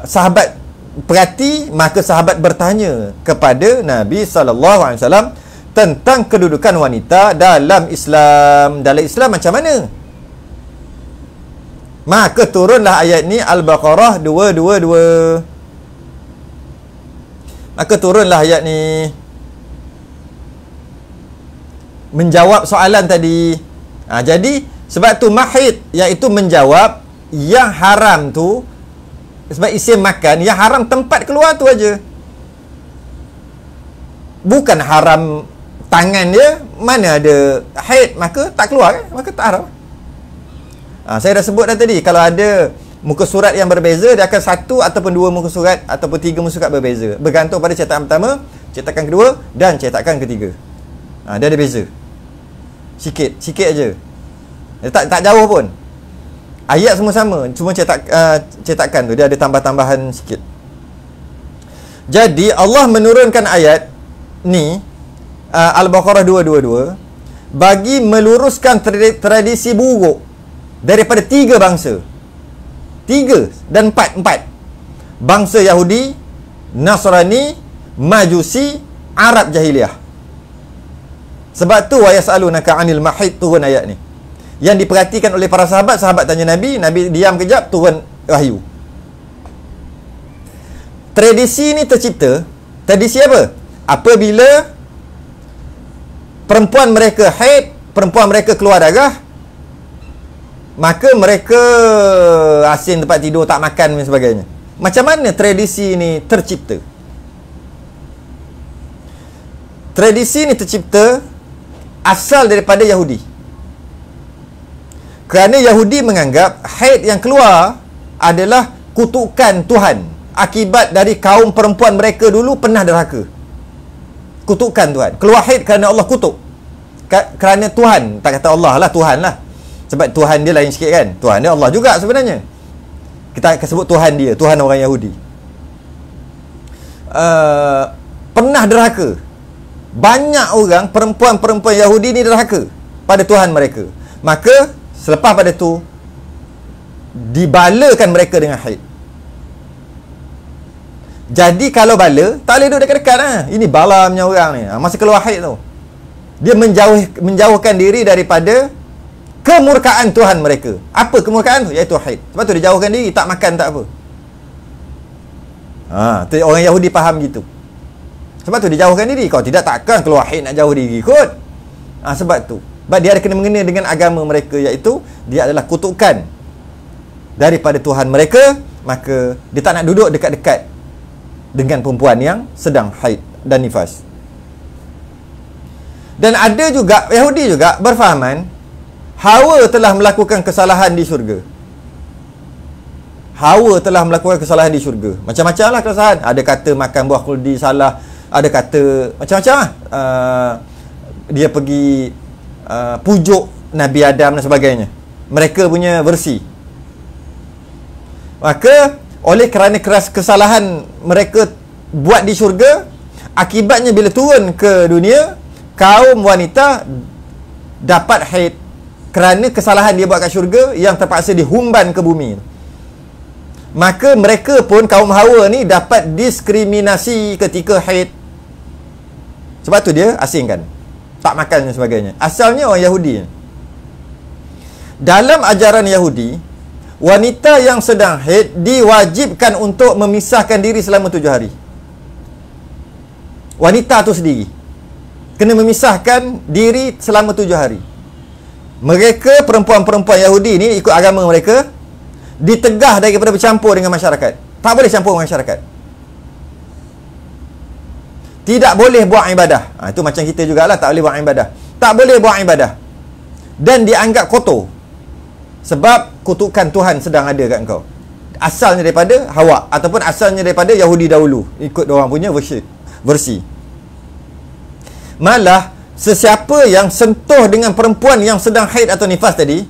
sahabat perhati, maka sahabat bertanya kepada Nabi SAW tentang kedudukan wanita dalam Islam. Dalam Islam macam mana? Maka turunlah ayat ni, Al-Baqarah 222. Maka turunlah ayat ni menjawab soalan tadi. Jadi sebab tu mahid, iaitu menjawab yang haram tu. Sebab isim makan, yang haram tempat keluar tu aja. Bukan haram tangan dia. Mana ada haid, maka tak keluar kan? Maka tak haram. Saya dah sebut dah tadi, kalau ada muka surat yang berbeza, dia akan satu ataupun dua muka surat ataupun tiga muka surat berbeza, bergantung pada cetakan pertama, cetakan kedua dan cetakan ketiga. Dia ada beza sikit aja. Dia tak jauh pun. Ayat semua sama, cuma cetakan tu dia ada tambah-tambahan sikit. Jadi Allah menurunkan ayat ni, Al-Baqarah 222, bagi meluruskan tradisi buruk daripada tiga bangsa. 3 dan 4 bangsa Yahudi, Nasrani, Majusi, Arab Jahiliyah. Sebab tu wa yas'alunaka 'anil mahid, turun ayat ni. Yang diperhatikan oleh para sahabat, sahabat tanya Nabi, Nabi diam kejap, turun wahyu. Tradisi ni tercipta. Tradisi apa? Apabila perempuan mereka haid, perempuan mereka keluar darah, maka mereka asin tempat tidur, tak makan dan sebagainya. Macam mana tradisi ni tercipta? Tradisi ni tercipta asal daripada Yahudi. Kerana Yahudi menganggap haid yang keluar adalah kutukan Tuhan, akibat dari kaum perempuan mereka dulu pernah derhaka. Kutukan Tuhan. Keluar haid kerana Allah kutuk. Kerana Tuhan, tak kata Allah lah, Tuhan lah. Sebab Tuhan dia lain sikit kan. Tuhan dia Allah juga sebenarnya. Kita akan sebut Tuhan dia, Tuhan orang Yahudi. Pernah derhaka. Banyak orang, perempuan-perempuan Yahudi ni derhaka pada Tuhan mereka. Maka selepas pada tu dibalakan mereka dengan haid. Jadi kalau bala, tak boleh duduk dekat-dekat lah. Ini bala punya orang ni. Masa keluar haid tu, dia menjauhkan diri daripada kemurkaan Tuhan mereka. Apa kemurkaan tu? Iaitu haid. Sebab tu dia jauhkan diri, tak makan, tak apa. Tu orang Yahudi faham gitu. Sebab tu dia jauhkan diri. Kalau tidak, takkan keluar haid nak jauh diri kot. Sebab tu. Sebab dia ada kena-mengena dengan agama mereka, iaitu dia adalah kutukan daripada Tuhan mereka. Maka dia tak nak duduk dekat-dekat dengan perempuan yang sedang haid dan nifas. Dan ada juga Yahudi juga berfahaman Hawa telah melakukan kesalahan di syurga. Hawa telah melakukan kesalahan di syurga. Macam-macam lah kesalahan. Ada kata makan buah khuldi salah, ada kata macam-macam lah. Dia pergi pujuk Nabi Adam dan sebagainya. Mereka punya versi. Maka oleh kerana keras kesalahan mereka buat di syurga, akibatnya bila turun ke dunia, kaum wanita dapat haid kerana kesalahan dia buat kat syurga yang terpaksa dihumban ke bumi. Maka mereka pun, kaum Hawa ni, dapat diskriminasi ketika haid. Sebab tu dia asingkan, tak makan dan sebagainya. Asalnya orang Yahudi. Dalam ajaran Yahudi, wanita yang sedang haid diwajibkan untuk memisahkan diri selama 7 hari. Wanita tu sendiri kena memisahkan diri selama 7 hari. Mereka, perempuan-perempuan Yahudi ni, ikut agama mereka, ditegah daripada bercampur dengan masyarakat. Tak boleh campur dengan masyarakat. Tidak boleh buat ibadah. Itu macam kita jugalah, tak boleh buat ibadah. Tak boleh buat ibadah. Dan dianggap kotor. Sebab kutukan Tuhan sedang ada kat engkau. Asalnya daripada Hawa, ataupun asalnya daripada Yahudi dahulu, ikut diorang punya versi. Malah sesiapa yang sentuh dengan perempuan yang sedang haid atau nifas tadi,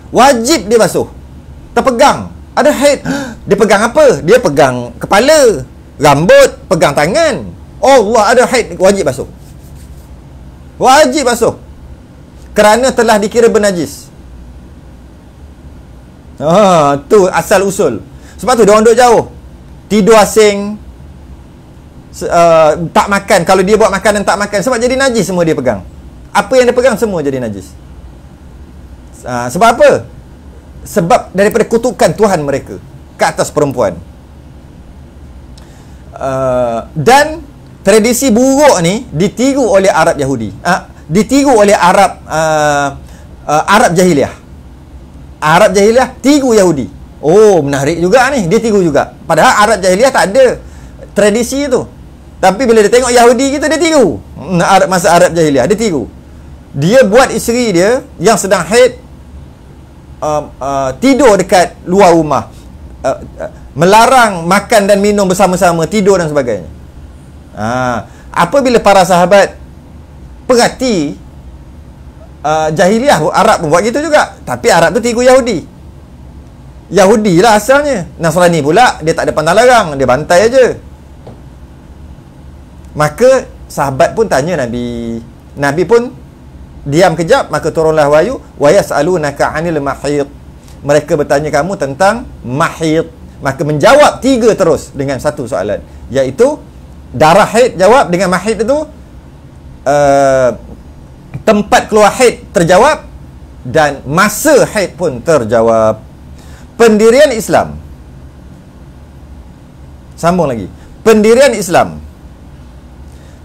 wajib dia basuh. terpegang, ada haid. Dia pegang apa? Dia pegang kepala, rambut, pegang tangan. Allah, ada haid, wajib basuh. Wajib basuh. Kerana telah dikira bernajis. Tu asal usul. Sebab tu dia orang duduk jauh. Tidur asing, tak makan. Kalau dia buat makanan tak makan, sebab jadi najis semua dia pegang. Apa yang dia pegang semua jadi najis. Sebab apa? Sebab daripada kutukan Tuhan mereka ke atas perempuan. Dan tradisi buruk ni ditiru oleh Arab Yahudi. Ditiru oleh Arab Jahiliah. Arab Jahiliah tiru Yahudi. Oh, menarik juga ni, dia tiru juga. Padahal Arab Jahiliah tak ada tradisi tu. Tapi bila dia tengok Yahudi kita, dia tiru. Masa Arab Jahiliah, dia tiru. Dia buat isteri dia yang sedang haid tidur dekat luar rumah, melarang makan dan minum bersama-sama, tidur dan sebagainya. Apabila para sahabat perhati, Jahiliah Arab pun buat gitu juga. Tapi Arab tu tiru Yahudi. Yahudi lah asalnya. Nasrani pula dia tak ada pantang larang, dia bantai aja. Maka sahabat pun tanya Nabi. Nabi pun diam kejap, maka turunlah wahyu, wa yas'alunaka 'anil mahid. Mereka bertanya kamu tentang mahid. Maka menjawab 3 terus dengan satu soalan, iaitu darah haid jawab, dengan mahid itu tempat keluar haid terjawab, dan masa haid pun terjawab. Pendirian Islam, sambung lagi, pendirian Islam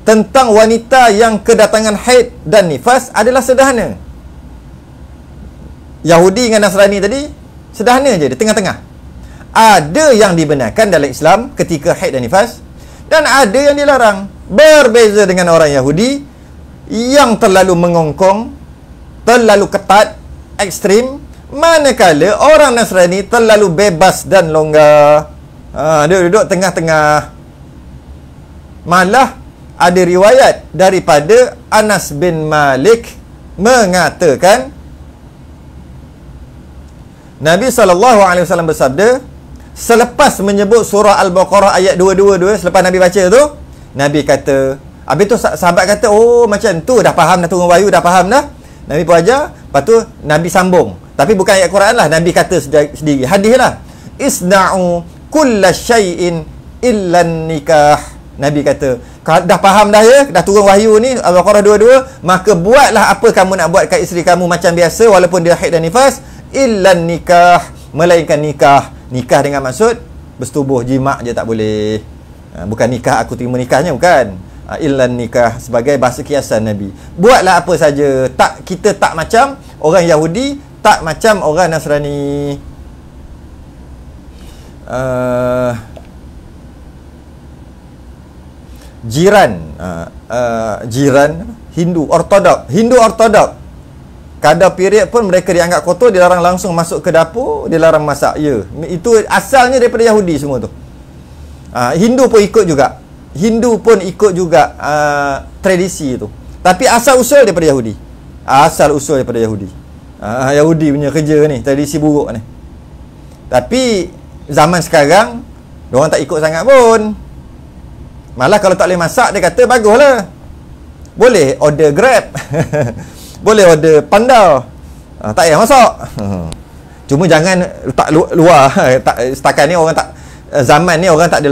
tentang wanita yang kedatangan haid dan nifas adalah sederhana. Yahudi dengan Nasrani tadi sederhana je, di tengah-tengah. Ada yang dibenarkan dalam Islam ketika haid dan nifas, dan ada yang dilarang. Berbeza dengan orang Yahudi yang terlalu mengongkong, terlalu ketat, ekstrim, manakala orang Nasrani terlalu bebas dan longgar. Dia duduk tengah-tengah. Malah ada riwayat daripada Anas bin Malik mengatakan Nabi SAW bersabda, selepas menyebut surah Al-Baqarah ayat 222, selepas Nabi baca tu, Nabi kata, habis tu sahabat kata, oh macam tu, dah faham dah, turun wahyu, dah faham dah. Nabi pun ajar, lepas tu Nabi sambung, tapi bukan ayat Quran lah, Nabi kata sendiri, hadis lah, isna'u kulla syai'in illa nikah. Nabi kata, dah faham dah ya, dah turun wahyu ni Al-Baqarah 22, maka buatlah apa kamu nak buat kat isteri kamu macam biasa, walaupun dia haid dan nifas, illa nikah, melainkan nikah. Nikah dengan maksud bersetubuh, jima' je tak boleh. Bukan nikah aku terima nikahnya, bukan. Illa nikah sebagai bahasa kiasan Nabi. Buatlah apa saja, tak, kita tak macam orang Yahudi, tak macam orang Nasrani. Jiran Hindu Ortodok kadar period pun mereka dianggap kotor, dilarang langsung masuk ke dapur, dilarang masak. Ya, itu asalnya daripada Yahudi semua tu. Hindu pun ikut juga tradisi itu, tapi asal usul daripada Yahudi. Yahudi punya kerja ni, tradisi buruk ni. Tapi zaman sekarang diorang tak ikut sangat pun. Malah kalau tak boleh masak, dia kata baguslah, boleh order Grab boleh order Panda, tak payah masak. Cuma jangan letak luar. Setakat ni orang tak, zaman ni orang tak ada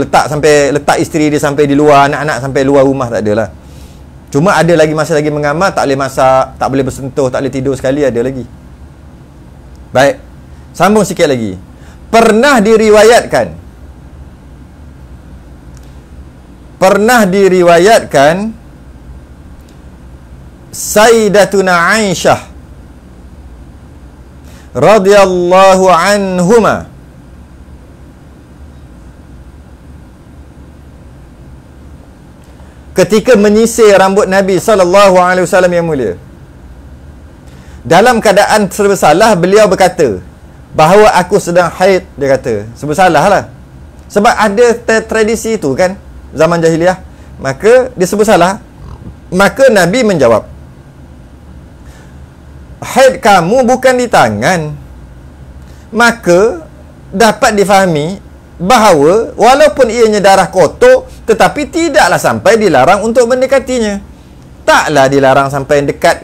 letak isteri dia sampai di luar, anak-anak sampai luar rumah, tak adalah. Cuma ada lagi masa lagi mengamal, tak boleh masak, tak boleh bersentuh, tak boleh tidur sekali, ada lagi. Baik, sambung sikit lagi. Pernah diriwayatkan Sayyidatuna Aisyah radhiyallahu anhuma ketika menyisir rambut Nabi SAW yang mulia, dalam keadaan serba salah, beliau berkata bahawa aku sedang haid. Dia kata serba salah lah, sebab ada tradisi itu kan zaman jahiliah, maka dia sebut salah. Maka Nabi menjawab, haid kamu bukan di tangan, maka dapat difahami bahawa walaupun ianya darah kotor, tetapi tidaklah sampai dilarang untuk mendekatinya. Taklah dilarang sampai dekat.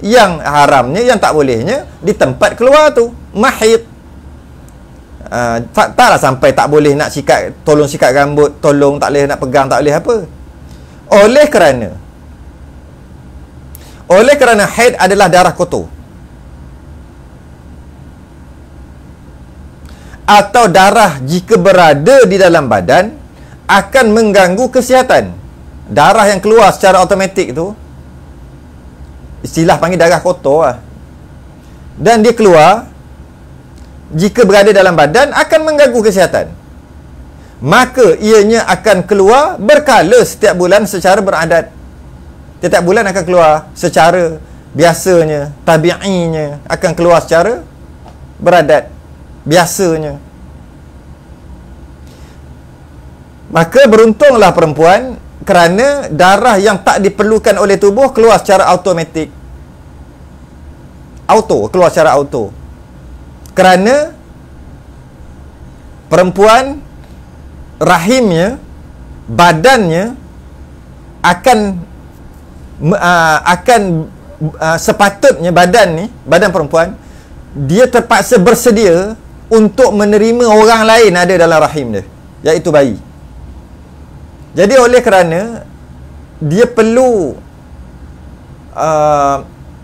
Yang haramnya, yang tak bolehnya di tempat keluar tu, mahid. Taklah sampai tak boleh nak sikat, tolong sikat rambut, tolong tak boleh nak pegang, tak boleh apa. Oleh kerana haid adalah darah kotor, atau darah jika berada di dalam badan akan mengganggu kesihatan. Darah yang keluar secara automatik tu, istilah panggil darah kotor lah. Dan dia keluar jika berada dalam badan akan mengganggu kesihatan. Maka ianya akan keluar berkala setiap bulan secara beradat. Setiap bulan akan keluar secara biasanya, tabi'inya, akan keluar secara beradat, biasanya. Maka beruntunglah perempuan kerana darah yang tak diperlukan oleh tubuh keluar secara automatik. Keluar secara auto. Kerana perempuan, rahimnya, badannya sepatutnya badan perempuan, dia terpaksa bersedia untuk menerima orang lain ada dalam rahim dia, iaitu bayi. Jadi oleh kerana dia perlu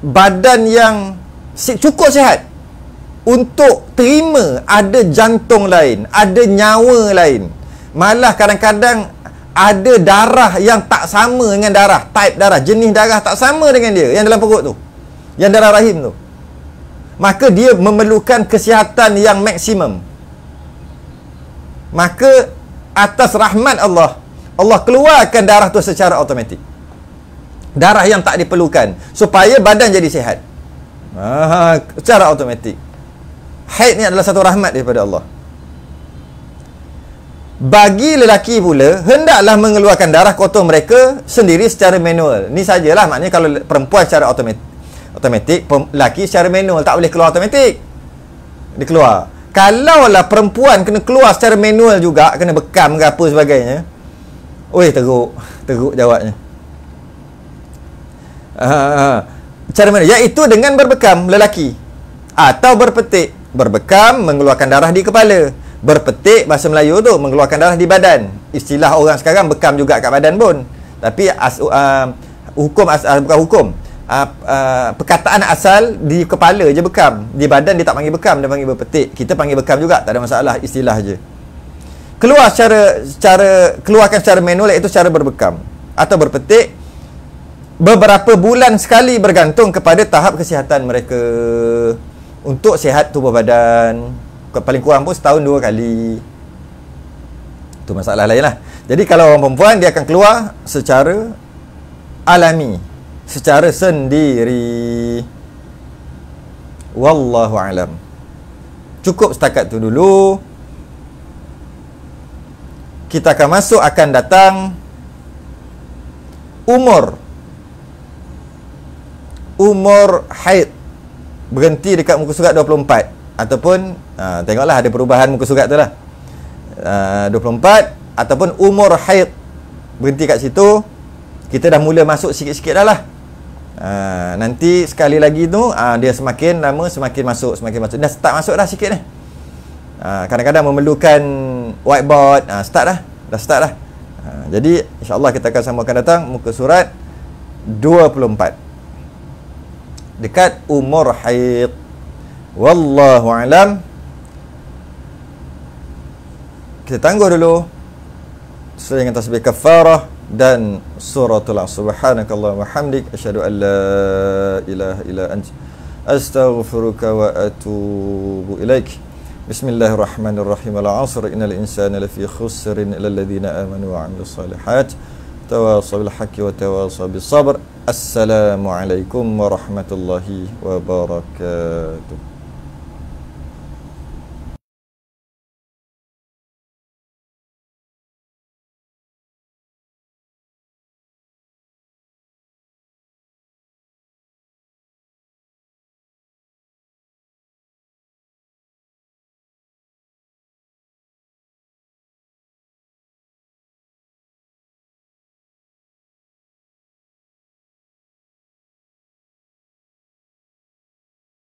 badan yang cukup sihat untuk terima ada jantung lain, ada nyawa lain. Malah kadang-kadang ada darah yang tak sama dengan darah, type darah, jenis darah tak sama dengan dia yang dalam perut tu, yang dalam rahim tu. Maka dia memerlukan kesihatan yang maksimum. Maka atas rahmat Allah, Allah keluarkan darah tu secara automatik, darah yang tak diperlukan, supaya badan jadi sihat secara automatik. Haid ni adalah satu rahmat daripada Allah. Bagi lelaki pula, hendaklah mengeluarkan darah kotor mereka sendiri secara manual. Ni sajalah, maknanya kalau perempuan secara automatik, lelaki secara manual, tak boleh keluar automatik. Dia keluar. Kalaulah perempuan kena keluar secara manual juga, kena bekam ke apa sebagainya, teruk jawabnya. Cara mana? Iaitu dengan berbekam lelaki, atau berpetik. Berbekam, mengeluarkan darah di kepala. Berpetik, bahasa Melayu tu, mengeluarkan darah di badan. Istilah orang sekarang bekam juga kat badan pun. Tapi perkataan asal di kepala je bekam. Di badan dia tak panggil bekam, dia panggil berpetik. Kita panggil bekam juga, tak ada masalah, istilah je. Keluarkan secara manual, iaitu secara berbekam atau berpetik, beberapa bulan sekali, bergantung kepada tahap kesihatan mereka. Untuk sihat tubuh badan, paling kurang pun setahun 2 kali. Itu masalah lain lah. Jadi kalau orang perempuan, dia akan keluar secara alami, secara sendiri. Wallahu alam. Cukup setakat tu dulu. Kita akan masuk, akan datang umur haid berhenti dekat muka surat 24. Ataupun tengoklah ada perubahan muka surat tu lah, 24. Ataupun umur haid berhenti kat situ. Kita dah mula masuk sikit-sikit dah lah. Nanti sekali lagi tu dia semakin lama semakin masuk. Dah start masuk dah sikit dah. Kadang-kadang memerlukan whiteboard. Dah start dah. Jadi insyaAllah kita akan sambungkan datang muka surat 24 dekat umur haid. Wallahu alam. Kita tangguh dulu dengan tasbih kafarah dan suratul Asr. Subhanakallahumma wa hamdik, asyhadu an la ilaha illa anta, astaghfiruka wa atubu ilaik. Bismillahirrahmanirrahim. Al-'asr innal insana lafi khusrin illa alladhina amanu wa 'amilus solihat tawasaw bil haqqi wa tawasaw bis sabr. Assalamualaikum warahmatullahi wabarakatuh.